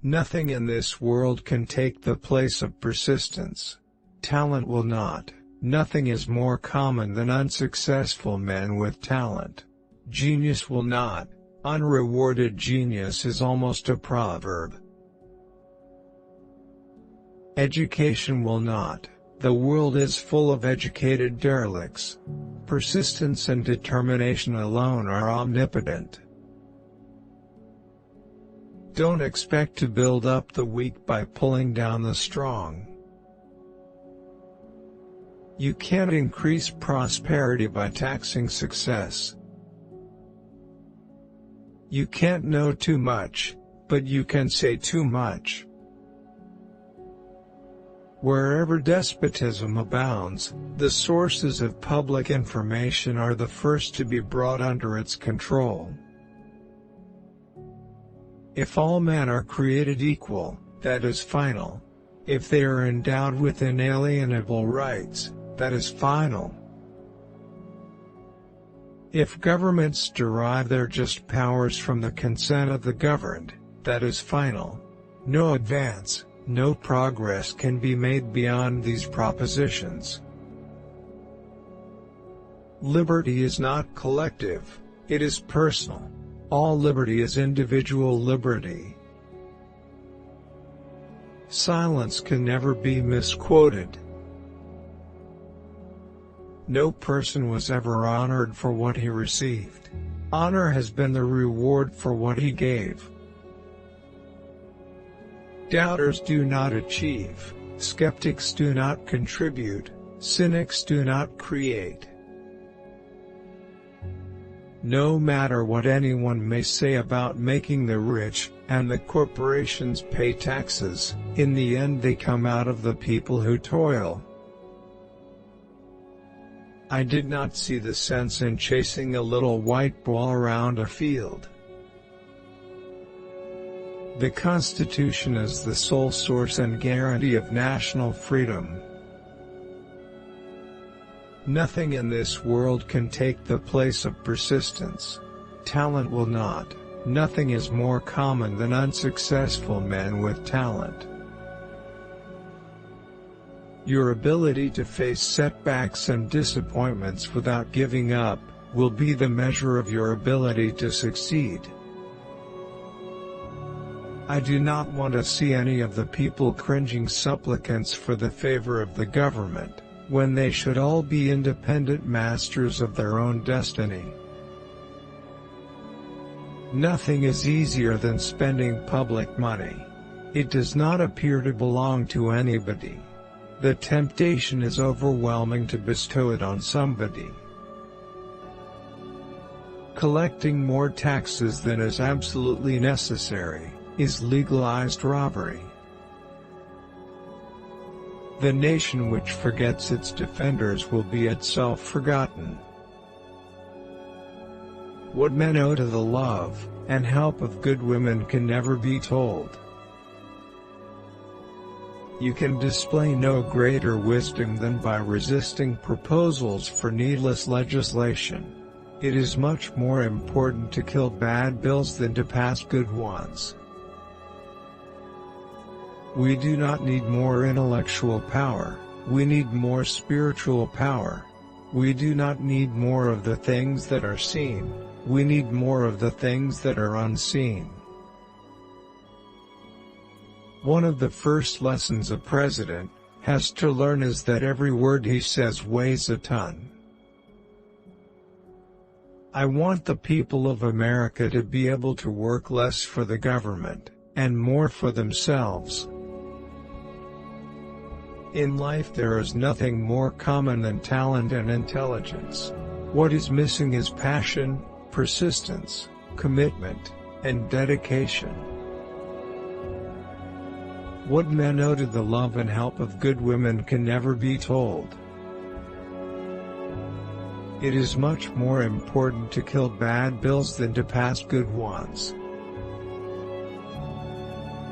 Nothing in this world can take the place of persistence. Talent will not. Nothing is more common than unsuccessful men with talent. Genius will not. Unrewarded genius is almost a proverb. Education will not. The world is full of educated derelicts. Persistence and determination alone are omnipotent. Don't expect to build up the weak by pulling down the strong. You can't increase prosperity by taxing success. You can't know too much, but you can say too much. Wherever despotism abounds, the sources of public information are the first to be brought under its control. If all men are created equal, that is final. If they are endowed with inalienable rights, that is final. If governments derive their just powers from the consent of the governed, that is final. No advance, no progress can be made beyond these propositions. Liberty is not collective, it is personal. All liberty is individual liberty. Silence can never be misquoted. No person was ever honored for what he received. Honor has been the reward for what he gave. Doubters do not achieve, skeptics do not contribute, cynics do not create. No matter what anyone may say about making the rich, and the corporations pay taxes, in the end they come out of the people who toil. I did not see the sense in chasing a little white ball around a field. The Constitution is the sole source and guarantee of national freedom. Nothing in this world can take the place of persistence. Talent will not. Nothing is more common than unsuccessful men with talent. Your ability to face setbacks and disappointments without giving up will be the measure of your ability to succeed. I do not want to see any of the people cringing supplicants for the favor of the government, when they should all be independent masters of their own destiny. Nothing is easier than spending public money. It does not appear to belong to anybody. The temptation is overwhelming to bestow it on somebody. Collecting more taxes than is absolutely necessary is legalized robbery. The nation which forgets its defenders will be itself forgotten. What men owe to the love and help of good women can never be told. You can display no greater wisdom than by resisting proposals for needless legislation. It is much more important to kill bad bills than to pass good ones. We do not need more intellectual power, we need more spiritual power. We do not need more of the things that are seen, we need more of the things that are unseen. One of the first lessons a president has to learn is that every word he says weighs a ton. I want the people of America to be able to work less for the government, and more for themselves. In life there is nothing more common than talent and intelligence. What is missing is passion, persistence, commitment, and dedication. What men owe to the love and help of good women can never be told. It is much more important to kill bad bills than to pass good ones.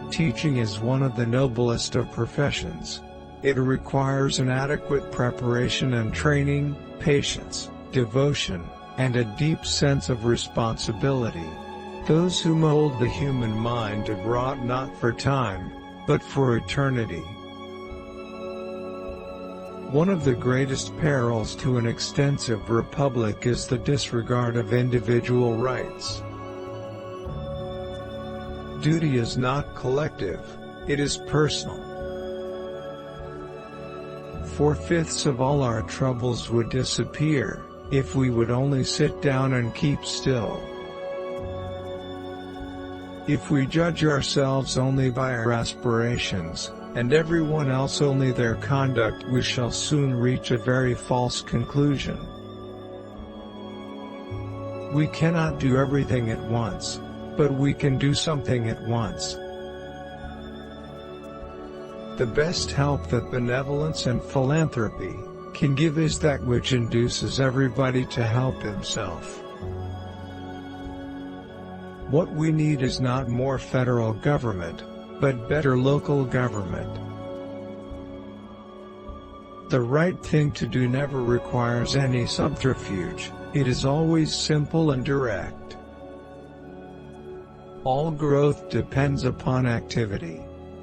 Teaching is one of the noblest of professions. It requires an adequate preparation and training, patience, devotion, and a deep sense of responsibility. Those who mold the human mind have wrought not for time, but for eternity. One of the greatest perils to an extensive republic is the disregard of individual rights. Duty is not collective, it is personal. 4/5 of all our troubles would disappear, if we would only sit down and keep still. If we judge ourselves only by our aspirations, and everyone else only their conduct, we shall soon reach a very false conclusion. We cannot do everything at once, but we can do something at once. The best help that benevolence and philanthropy can give is that which induces everybody to help himself. What we need is not more federal government, but better local government. The right thing to do never requires any subterfuge, it is always simple and direct. All growth depends upon activity.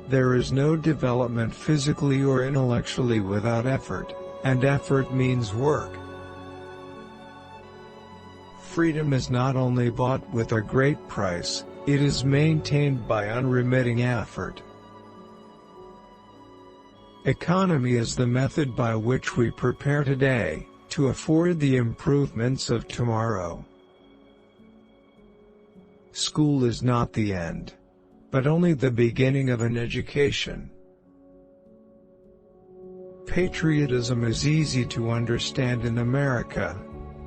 There is no development physically or intellectually without effort, and effort means work. Freedom is not only bought with a great price, it is maintained by unremitting effort. Economy is the method by which we prepare today, to afford the improvements of tomorrow. School is not the end, but only the beginning of an education. Patriotism is easy to understand in America.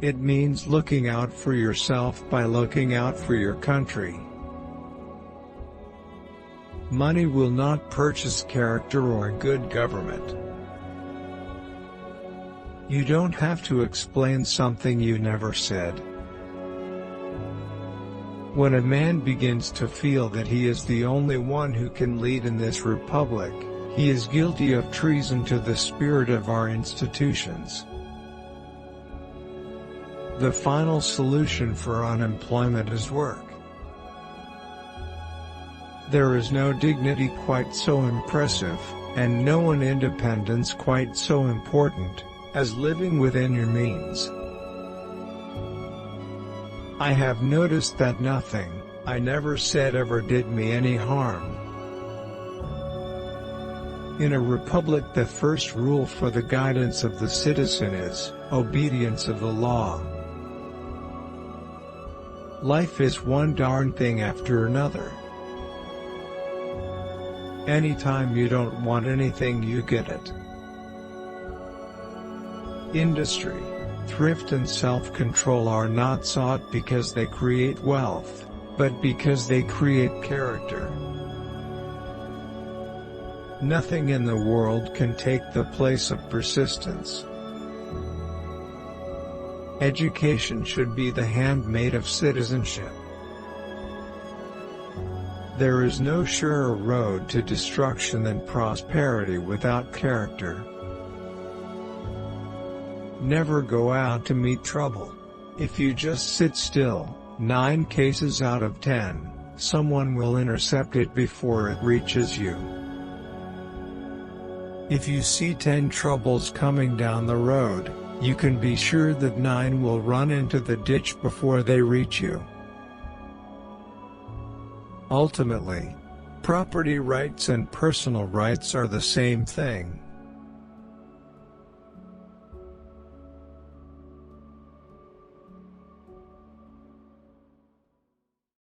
It means looking out for yourself by looking out for your country. Money will not purchase character or good government. You don't have to explain something you never said. When a man begins to feel that he is the only one who can lead in this republic, he is guilty of treason to the spirit of our institutions. The final solution for unemployment is work. There is no dignity quite so impressive, and no independence quite so important, as living within your means. I have noticed that nothing I never said ever did me any harm. In a republic, the first rule for the guidance of the citizen is obedience of the law. Life is one darn thing after another. Anytime you don't want anything, you get it. Industry, thrift and self-control are not sought because they create wealth, but because they create character. Nothing in the world can take the place of persistence. Education should be the handmaid of citizenship. There is no surer road to destruction than prosperity without character. Never go out to meet trouble. If you just sit still, 9 cases out of 10, someone will intercept it before it reaches you. If you see 10 troubles coming down the road, you can be sure that 9 will run into the ditch before they reach you. Ultimately, property rights and personal rights are the same thing.